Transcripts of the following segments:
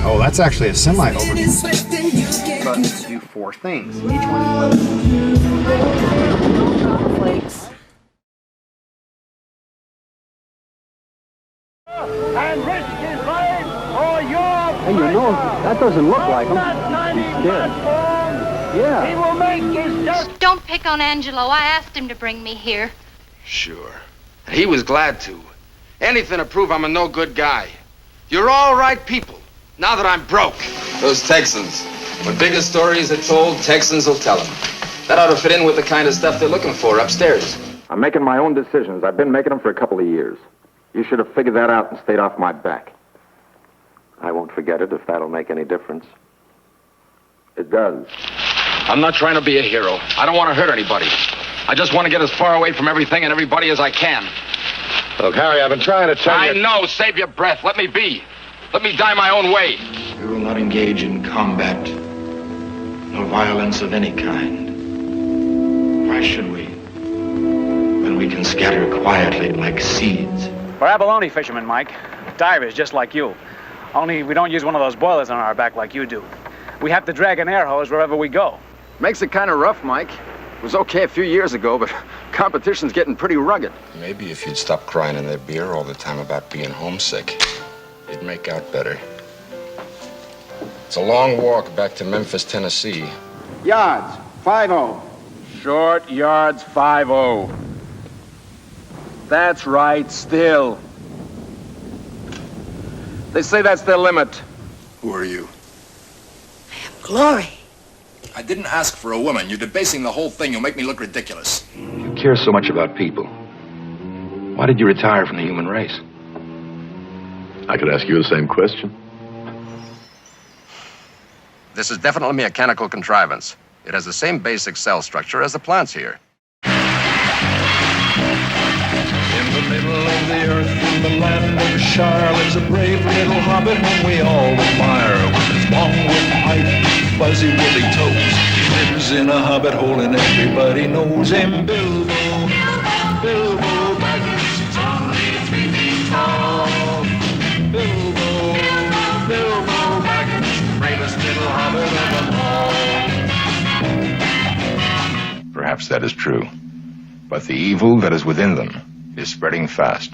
Oh, that's actually a semi-over. Buttons do 4 things. Each one. Flakes. And risk his life or your Hey, you know, that doesn't look like him. He's dead. Yeah. He will make his just. Don't pick on Angelo. I asked him to bring me here. Sure. He was glad to. Anything to prove I'm a no-good guy. You're all right people, now that I'm broke. Those Texans. When bigger stories are told, Texans will tell them. That ought to fit in with the kind of stuff they're looking for upstairs. I'm making my own decisions. I've been making them for a couple of years. You should have figured that out and stayed off my back. I won't forget it if that'll make any difference. It does. I'm not trying to be a hero. I don't want to hurt anybody. I just want to get as far away from everything and everybody as I can. Look, Harry, I've been trying to tell you... I know. Save your breath. Let me be. Let me die my own way. We will not engage in combat, nor violence of any kind. Why should we? When we can scatter quietly like seeds. We're abalone fishermen, Mike. Divers, just like you. Only we don't use one of those boilers on our back like you do. We have to drag an air hose wherever we go. Makes it kind of rough, Mike. It was okay a few years ago, but competition's getting pretty rugged. Maybe if you'd stop crying in that beer all the time about being homesick, you'd make out better. It's a long walk back to Memphis, Tennessee. Yards, 5-0. Short yards, 5-0. That's right, still. They say that's their limit. Who are you? Glory. I didn't ask for a woman. You're debasing the whole thing. You'll make me look ridiculous. You care so much about people. Why did you retire from the human race? I could ask you the same question. This is definitely a mechanical contrivance. It has the same basic cell structure as the plants here. In the middle of the earth, in the land of Shire, lives a brave little hobbit whom we all admire. With his long windpipe, fuzzy woolly toes, he lives in a hobbit hole and everybody knows him. Bilbo, Bilbo Baggins, he's only 3 feet tall. Bilbo, Bilbo Baggins, the bravest little hobbit of them all. Perhaps that is true. But the evil that is within them is spreading fast.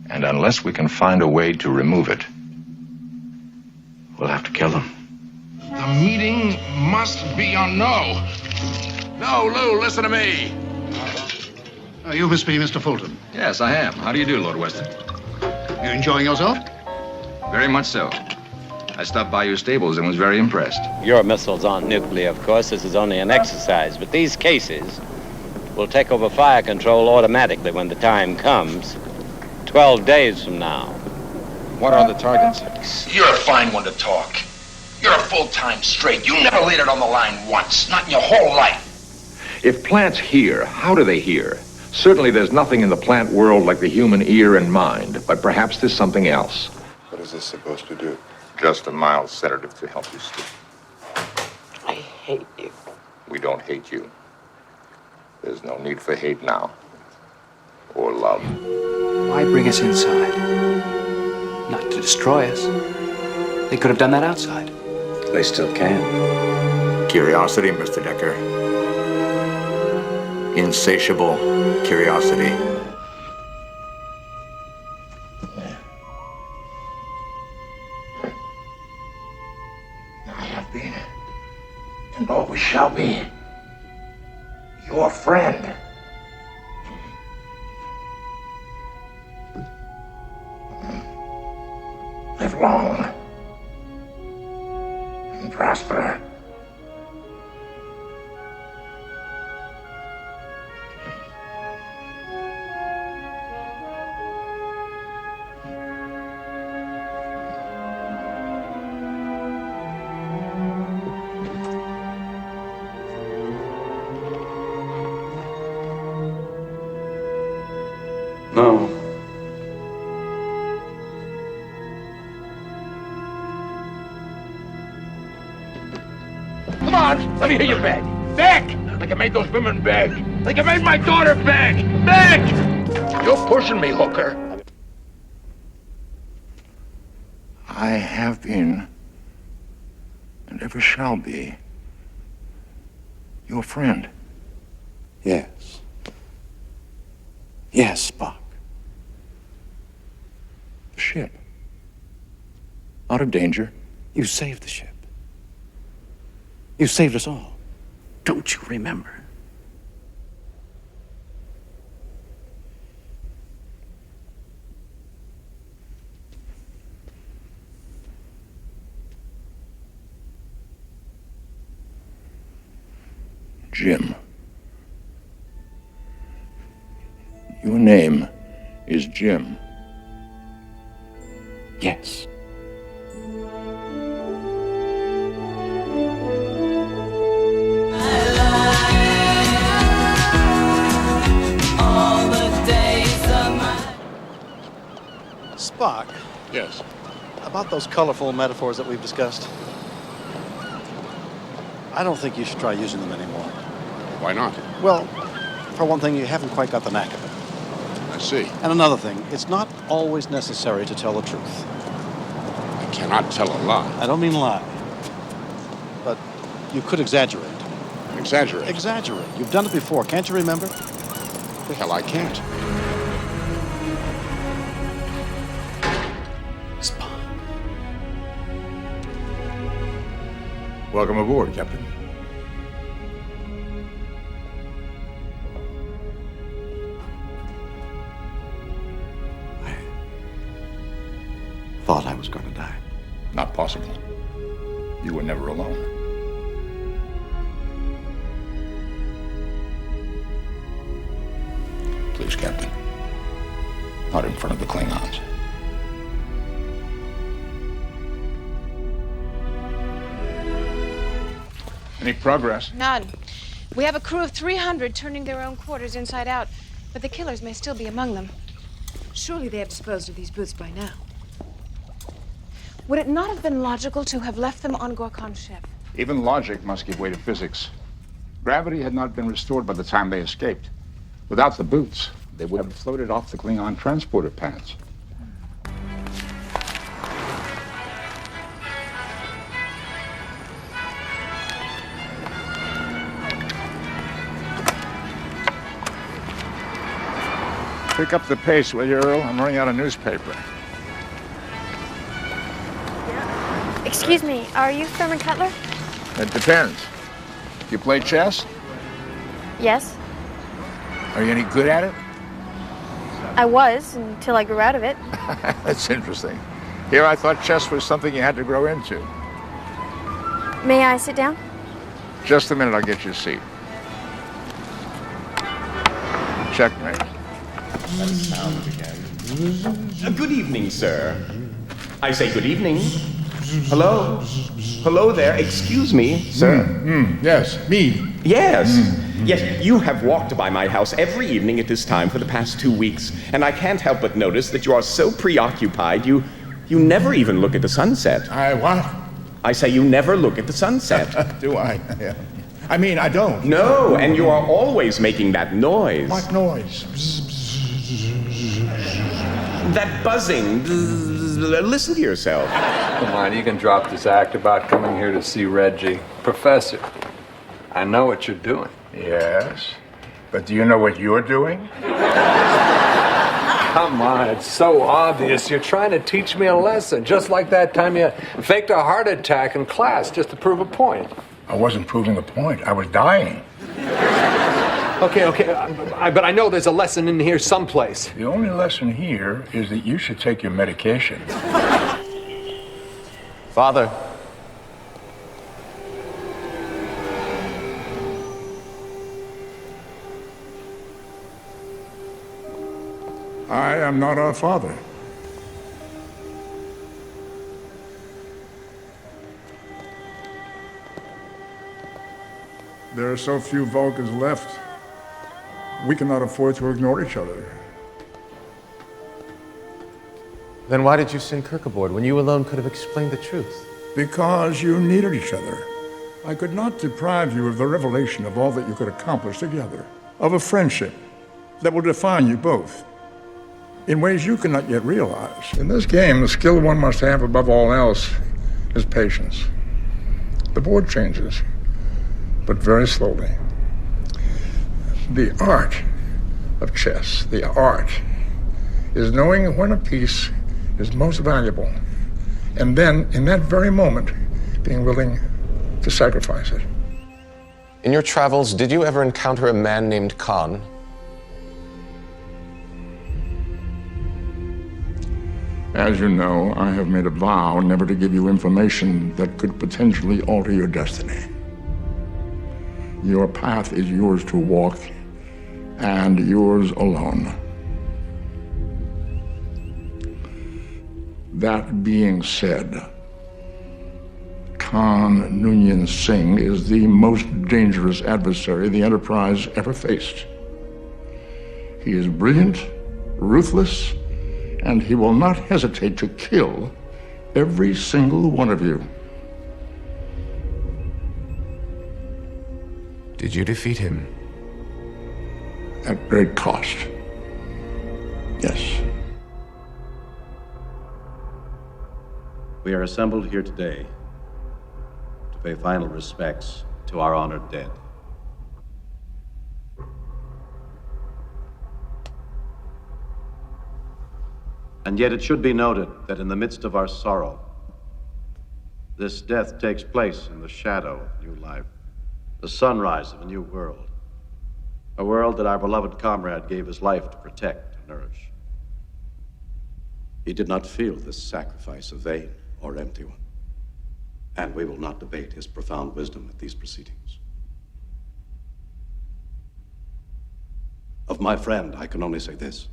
And unless we can find a way to remove it, we'll have to kill them. The meeting must be on no. No, Lou, listen to me. You must be Mr. Fulton. Yes, I am. How do you do, Lord Weston? You enjoying yourself? Very much so. I stopped by your stables and was very impressed. Your missiles aren't nuclear, of course. This is only an exercise. But these cases will take over fire control automatically when the time comes. 12 days from now. What are the targets? You're a fine one to talk. You're a full-time straight. You never laid it on the line once, not in your whole life. If plants hear, how do they hear? Certainly there's nothing in the plant world like the human ear and mind, but perhaps there's something else. What is this supposed to do? Just a mild sedative to help you sleep. I hate you. We don't hate you. There's no need for hate now. Or love. Why bring us inside? Not to destroy us. They could have done that outside. They still can. Curiosity, Mr. Decker. Insatiable curiosity. I have been, and always shall be, your friend. Live long and prosper. No. Come on, let me hear you beg. Beg! Like I made those women beg. Like I made my daughter beg. Beg! You're pushing me, hooker. I have been and ever shall be your friend. Yes. Yes, Spock. The ship. Out of danger. You saved the ship. You saved us all. Don't you remember? Jim. Your name is Jim. Yes. Spock. Yes. About those colorful metaphors that we've discussed. I don't think you should try using them anymore. Why not? Well, for one thing, you haven't quite got the knack of it. I see. And another thing, it's not always necessary to tell the truth. I cannot tell a lie. I don't mean lie. But you could exaggerate. Exaggerate? Exaggerate. You've done it before, can't you remember? The hell I can't. Spock. Welcome aboard, Captain. Thought I was going to die. Not possible. You were never alone. Please, Captain. Not in front of the Klingons. Any progress? None. We have a crew of 300 turning their own quarters inside out, but the killers may still be among them. Surely they have disposed of these boots by now. Would it not have been logical to have left them on Gorkon's ship? Even logic must give way to physics. Gravity had not been restored by the time they escaped. Without the boots, they would have floated off the Klingon transporter pads. Pick up the pace, will you, Earl? I'm running out of newspaper. Excuse me, are you Thurman Cutler? It depends. You play chess? Yes, Are you any good at it? I was until I grew out of it. That's interesting. Here I thought chess was something you had to grow into. May I sit down? Just a minute, I'll get you a seat. Checkmate. Good evening, sir. I say good evening. Hello? Hello there. Excuse me, sir. Yes, me. Yes. Yes, you have walked by my house every evening at this time for the past 2 weeks, and I can't help but notice that you are so preoccupied, you never even look at the sunset. I what? I say you never look at the sunset. Do I? Yeah. I mean, I don't. No, and you are always making that noise. What noise? That buzzing. Listen to yourself. Come on, you can drop this act about coming here to see Reggie. Professor, I know what you're doing. Yes, but do you know what you're doing? Come on, it's so obvious. You're trying to teach me a lesson, just like that time you faked a heart attack in class just to prove a point. I wasn't proving a point. I was dying. Okay, but I know there's a lesson in here someplace. The only lesson here is that you should take your medication. Father. I am not our father. There are so few Vulcans left. We cannot afford to ignore each other. Then why did you send Kirk aboard when you alone could have explained the truth? Because you needed each other. I could not deprive you of the revelation of all that you could accomplish together, of a friendship that will define you both in ways you cannot yet realize. In this game, the skill one must have above all else is patience. The board changes, but very slowly. The art of chess, the art, is knowing when a piece is most valuable, and then, in that very moment, being willing to sacrifice it. In your travels, did you ever encounter a man named Khan? As you know, I have made a vow never to give you information that could potentially alter your destiny. Your path is yours to walk, and yours alone. That being said, Khan Noonien Singh is the most dangerous adversary the Enterprise ever faced. He is brilliant, ruthless, and he will not hesitate to kill every single one of you. Did you defeat him? At great cost. Yes. We are assembled here today to pay final respects to our honored dead. And yet it should be noted that in the midst of our sorrow, this death takes place in the shadow of new life, the sunrise of a new world, a world that our beloved comrade gave his life to protect and nourish. He did not feel this sacrifice a vain or empty one, and we will not debate his profound wisdom at these proceedings. Of my friend, I can only say this.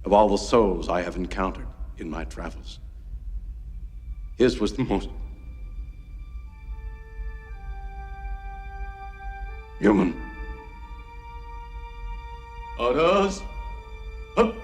Of all the souls I have encountered in my travels, his was the most human. Others? Up.